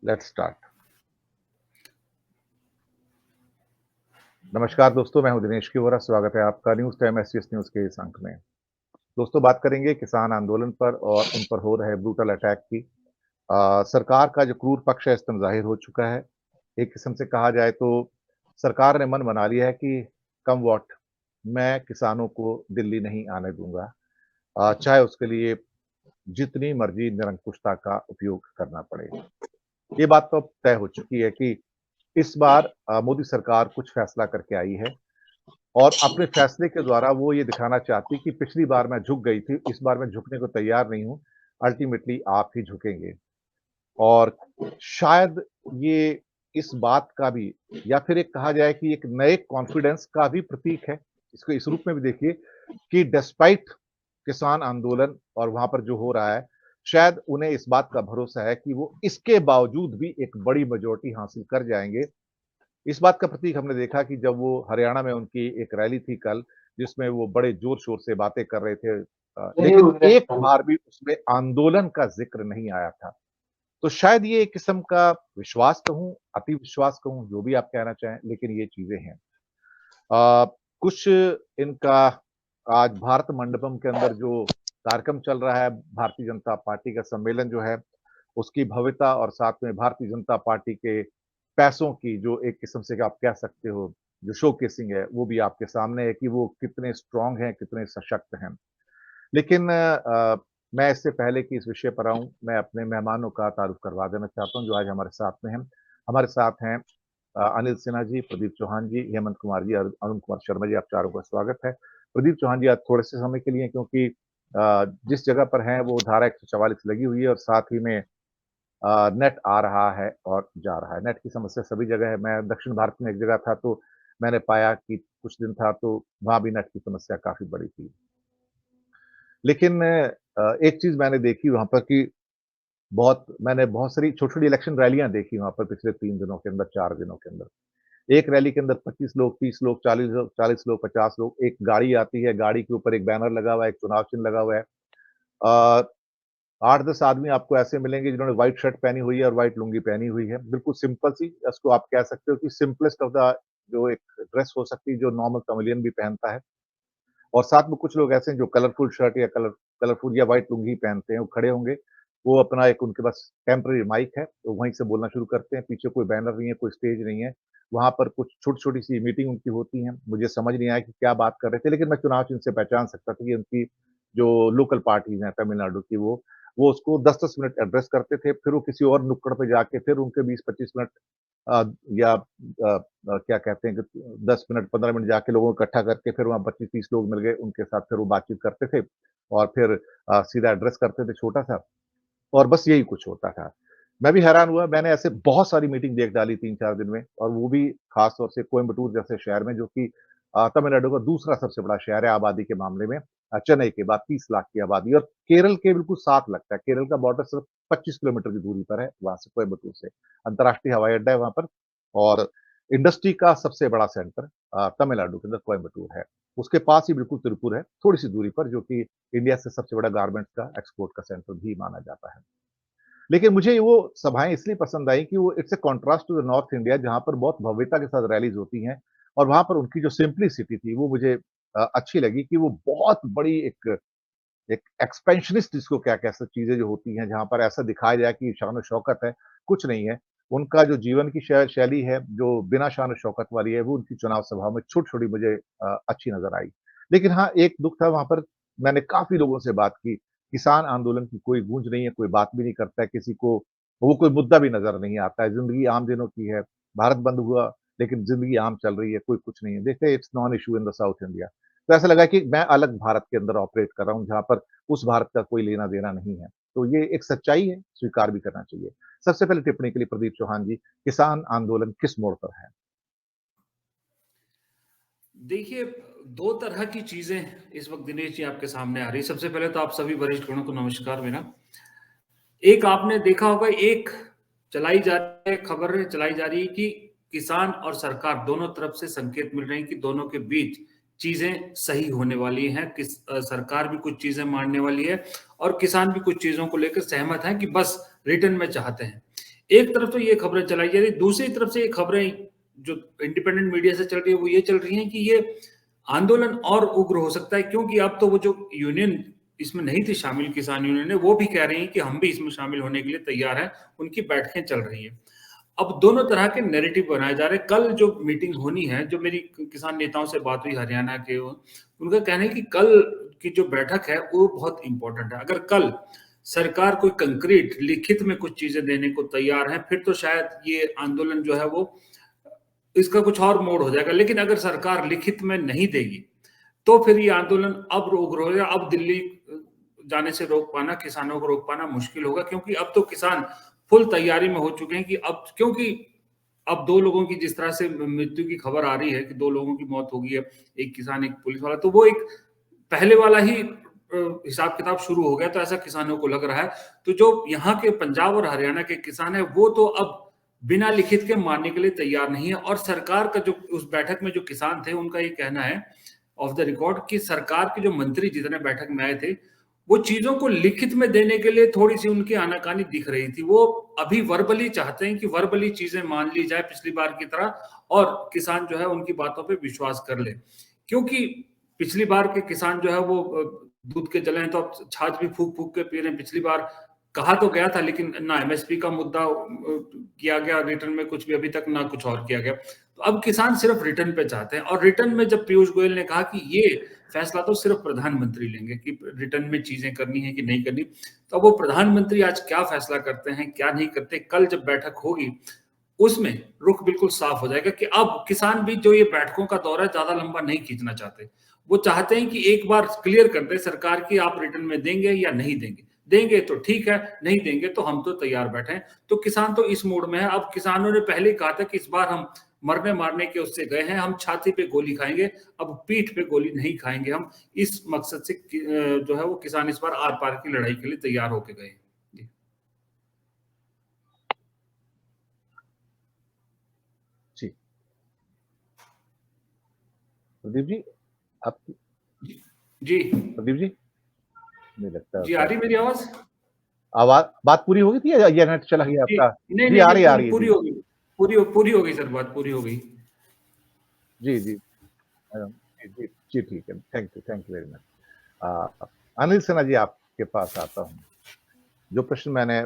Let's start. नमस्कार दोस्तों, मैं हूं दिनेश किवरा। स्वागत है आपका न्यूज़ टाइम एसटीएस न्यूज़ के इस अंक में। दोस्तों, बात करेंगे किसान आंदोलन पर और उन पर हो रहे ब्रूटल अटैक की। सरकार का जो क्रूर पक्ष है इस टाइम ज़ाहिर हो चुका है। एक किस्म से कहा जाए तो सरकार ने मन बना लिया है कि कम व्हाट, मैं किसानों को दिल्ली नहीं आने दूँगा। चाहे उसके लिए जितनी मर्ज़ी निरंकुशता का उपयोग करना पड़े। ये बात तो अब तय हो चुकी है कि इस बार मोदी सरकार कुछ फैसला करके आई है और अपने फैसले के द्वारा वो ये दिखाना चाहती कि पिछली बार मैं झुक गई थी, इस बार मैं झुकने को तैयार नहीं हूँ, अल्टीमेटली आप ही झुकेंगे। और शायद ये इस बात का भी या फिर एक कहा जाए कि एक नए कॉन्फिडेंस का भी प्रतीक है। इसको इस रूप में भी देखिए कि डिस्पाइट किसान आंदोलन और वहाँ पर जो हो रहा है, शायद उन्हें इस बात का भरोसा है कि वो इसके बावजूद भी एक बड़ी मेजॉरिटी हासिल कर जाएँगे। इस बात का प्रतीक हमने देखा कि जब वो हरियाणा में उनकी एक रैली थी कल, जिसमें वो बड़े ज़ोर-शोर से बातें कर रहे थे, लेकिन एक बार भी उसमें आंदोलन का ज़िक्र नहीं आया था। तो शायद ये एक किस्म का विश्वास कहूँ, अति विश्वास कहूँ, जो भी आप कहना चाहें, लेकिन ये चीज़ें हैं। कुछ इनका आज भारत मंडपम के अंदर जो कार्यक्रम चल रहा है, भारतीय जनता पार्टी का सम्मेलन जो है, उसकी भव्यता और साथ में भारतीय जनता पार्टी के पैसों की जो एक किस्म से आप कह सकते हो, जो शोकेसिंग है, वो भी आपके सामने है कि वो कितने स्ट्रॉन्ग हैं, कितने सशक्त हैं। लेकिन मैं इससे पहले कि इस विषय पर आऊँ, मैं अपने मेहमानों का तारुफ करवा देना चाहता हूँ, जो आज हमारे साथ में हैं। हमारे साथ हैं अनिल सिन्हा जी, प्रदीप चौहान जी, हेमंत कुमार जी और अरुण कुमार शर्मा जी, आप चारों का स्वागत है। प्रदीप चौहान जी आज थोड़े-से समय के लिए हैं क्योंकि जिस जगह पर हैं वो धारा 144 लगी हुई है और साथ ही में नेट आ रहा है और जा रहा है। नेट की समस्या सभी जगह है। मैं दक्षिण भारत में एक जगह था तो मैंने पाया कि कुछ दिन था तो वहाँ भी नेट की समस्या काफ़ी बड़ी थी। लेकिन एक चीज़ मैंने देखी वहाँ पर कि मैंने बहुत सारी छोटी-छोटी इलेक्शन रैलियाँ देखी वहाँ पर पिछले 3 दिनों के अंदर, 4 दिनों के अंदर। एक रैली के अंदर 25 लोग, 30 लोग, 40 लोग, 50 लोग, एक गाड़ी आती है, गाड़ी के ऊपर एक बैनर लगा हुआ है, एक चुनाव चिन्ह लगा हुआ है। अ, 8-10 आदमी आपको ऐसे मिलेंगे जिन्होंने व्हाइट शर्ट पहनी हुई है और व्हाइट लुंगी पहनी हुई है। बिल्कुल सिंपल सी, इसको आप कह सकते हो कि सिंपलेस्ट ऑफ द जो एक ड्रेस हो सकती है, जो नॉर्मल सिविलियन भी पहनता है। और साथ में कुछ लोग ऐसे हैं जो कलरफुल शर्ट या कलरफुल या व्हाइट लुंगी पहनते हैं, वो खड़े होंगे। वो अपना एक उनके पास टेम्परेरी माइक है, तो वहीं से बोलना शुरू करते हैं। पीछे कोई बैनर नहीं है, कोई स्टेज नहीं है। वहाँ पर कुछ छोटी-छोटी सी मीटिंग उनकी होती है। मुझे समझ नहीं आया कि क्या बात कर रहे थे, लेकिन मैं चुनाव चिन्ह से पहचान सकता था कि उनकी जो लोकल पार्टीज़ हैं तमिलनाडु की वो उसको 10-10 मिनट एड्रेस करते थे, फिर वो किसी और नुक्कड़ पे जाके फिर उनके 20-25 मिनट या क्या कहते हैं कि 10 मिनट, 15 मिनट जाके लोगों को इकट्ठा करके फिर वहाँ 25-30 लोग मिल गए, उनके साथ फिर वो बातचीत करते थे और फिर सीधा एड्रेस करते थे छोटा-सा और बस यही कुछ होता था। मैं भी हैरान हुआ, मैंने ऐसे बहुत सारी मीटिंग देख डाली 3-4 दिन में और वो भी खास तौर से कोयंबटूर जैसे शहर में जो कि तमिलनाडु का दूसरा सबसे बड़ा शहर है आबादी के मामले में। चेन्नई के बाद 30 लाख की आबादी और केरल के बिल्कुल साथ लगता है। केरल का बॉर्डर सिर्फ 25 किलोमीटर की दूरी पर है, वहाँ से कोयंबटूर से। अंतर्राष्ट्रीय हवाई अड्डा है वहाँ पर और इंडस्ट्री का सबसे बड़ा सेंटर तमिलनाडु के अंदर कोयंबटूर है। उसके पास ही बिल्कुल तिरुपुर है, थोड़ी-सी दूरी पर जो कि इंडिया से सबसे बड़ा गारमेंट्स का एक्सपोर्ट का सेंटर भी माना जाता है। लेकिन मुझे वो सभाएँ इसलिए पसंद आई कि वो it's a contrast to the North India जहाँ पर बहुत भव्यता के साथ रैलीज़ होती हैं और वहाँ पर उनकी जो सिम्प्लिसिटी थी वो मुझे अच्छी लगी कि वो बहुत बड़ी एक एक एक्सपेंशनिस्ट जिसको क्या कह सकते चीज़ें जो होती हैं, जहाँ पर ऐसा दिखाया जाए कि शान-ओ-शौकत है, कुछ नहीं है। उनका जो जीवन की शैली है, जो बिना शान-ओ-शौकत वाली है, वो उनकी चुनाव सभा में छोटी-छोटी मुझे अच्छी नज़र आई। लेकिन हाँ, एक दुःख था वहाँ पर मैंने काफ़ी लोगों से बात की, किसान आंदोलन की कोई गूँज नहीं है, कोई बात भी नहीं करता है, किसी को वो कोई मुद्दा भी नज़र नहीं आता है, ज़िंदगी आम दिनों की है, भारत बंद हुआ, लेकिन ज़िंदगी आम चल रही है, कोई कुछ नहीं है। देखते it's non issue in the south India. तो ऐसा लगा कि मैं अलग भारत के अंदर ऑपरेट कर रहा हूँ, जहाँ पर उस भारत का कोई लेना-देना नहीं है। तो ये एक सच्चाई है, स्वीकार भी करना चाहिए। सबसे पहले टिप्पणी के लिए प्रदीप चौहान जी, किसान आंदोलन किस मोड़ पर है? देखिए, 2 तरह की चीज़ें इस वक़्त दिनेश जी आपके सामने आ रही हैं। सबसे पहले तो आप सभी वरिष्ठगणों को नमस्कार मेरा। एक आपने देखा होगा एक चलाई जा रही है खबर चलाई जा रही है कि किसान और सरकार दोनों तरफ से संकेत मिल रहे हैं कि दोनों के बीच चीज़ें सही होने वाली हैं। सरकार भी कुछ चीज़ें मानने वाली है और किसान भी कुछ चीज़ों को लेकर सहमत हैं कि बस रिटर्न में चाहते हैं। एक तरफ तो ये खबरें चलाई जा रही, दूसरी तरफ से ये खबरें जो इंडिपेंडेंट मीडिया से चल रही है वो ये चल रही हैं कि ये आंदोलन और उग्र हो सकता है, क्योंकि अब तो वो जो यूनियन इसमें नहीं थी शामिल, किसान यूनियन है, वो भी कह रही हैं कि हम भी इसमें शामिल होने के लिए तैयार हैं, उनकी बैठकें चल रही हैं। अब दोनों तरह के नैरेटिव बनाए जा रहे हैं। कल जो मीटिंग होनी है, जो मेरी किसान नेताओं से बात हुई हरियाणा के, उनका कहना है कि कल की जो बैठक है वो बहुत इंपॉर्टेंट है। अगर कल सरकार कोई कंक्रीट लिखित में कुछ चीजें देने को तैयार है, फिर तो शायद ये आंदोलन जो है वो इसका कुछ और मोड़ हो जाएगा। लेकिन अगर सरकार लिखित में नहीं देगी तो फिर ये आंदोलन अब उग्र हो जाएगा। अब दिल्ली जाने से रोक पाना, किसानों को रोक पाना मुश्किल होगा, क्योंकि अब तो किसान फुल तैयारी में हो चुके हैं कि अब, क्योंकि अब 2 लोगों की जिस तरह से मृत्यु की खबर आ रही है कि 2 लोगों की मौत हो गई है, एक किसान, एक पुलिस वाला, तो वो एक पहले वाला ही हिसाब किताब शुरू हो गया, तो ऐसा किसानों को लग रहा है। तो जो यहाँ के पंजाब और हरियाणा के किसान है, वो तो अब बिना लिखित के मानने के लिए तैयार नहीं है। और सरकार का जो उस बैठक में जो किसान थे, उनका ये कहना है ऑफ द रिकॉर्ड कि सरकार के जो मंत्री जितने बैठक में आए थे, वो चीजों को लिखित में देने के लिए थोड़ी सी उनकी आनाकानी दिख रही थी। वो अभी वर्बली चाहते हैं कि वर्बली चीजें मान ली जाए पिछली बार की तरह, और किसान जो है उनकी बातों पे विश्वास कर ले। क्योंकि पिछली बार के किसान जो है वो दूध के जले हैं तो अब छाछ भी फूक फूक के पी रहे हैं। पिछली बार कहा तो गया था, लेकिन ना एमएसपी का मुद्दा किया गया रिटर्न में, कुछ भी अभी तक ना कुछ और किया गया। तो अब किसान सिर्फ रिटर्न पे चाहते हैं। और रिटर्न में जब पीयूष गोयल ने कहा कि ये फैसला तो सिर्फ प्रधानमंत्री लेंगे कि रिटर्न में चीजें करनी है कि नहीं करनी, तो अब वो प्रधानमंत्री आज क्या फैसला करते हैं, क्या नहीं करते, कल जब बैठक होगी उसमें रुख बिल्कुल साफ हो जाएगा। कि अब किसान भी जो ये बैठकों का दौर है ज्यादा लंबा नहीं खींचना चाहते। वो चाहते हैं कि एक बार क्लियर कर दे सरकार की आप रिटर्न में देंगे या नहीं देंगे। देंगे तो ठीक है, नहीं देंगे तो हम तो तैयार बैठे हैं। तो किसान तो इस मूड में है। अब किसानों ने पहले ही कहा था कि इस बार हम मरने मारने के उससे गए हैं, हम छाती पे गोली खाएंगे, अब पीठ पे गोली नहीं खाएंगे हम। इस मकसद से जो है वो किसान इस बार आर पार की लड़ाई के लिए तैयार होके गए। जी जी प्रदीप जी, आप जी प्रदीप जी, नहीं लगता जी, आ रही मेरी आवाज? आवाज, बात पूरी हो गई थी या नेट चला गया जी, आपका? नहीं जी नहीं आ नहीं, रही पूरी है पूरी जी। हो गई, पूरी हो गई सर, बात पूरी हो गई। जी जी जी जी जी, ठीक है, thank you very much. Anil Sinha ji, आपके पास आता हूँ। जो प्रश्न मैंने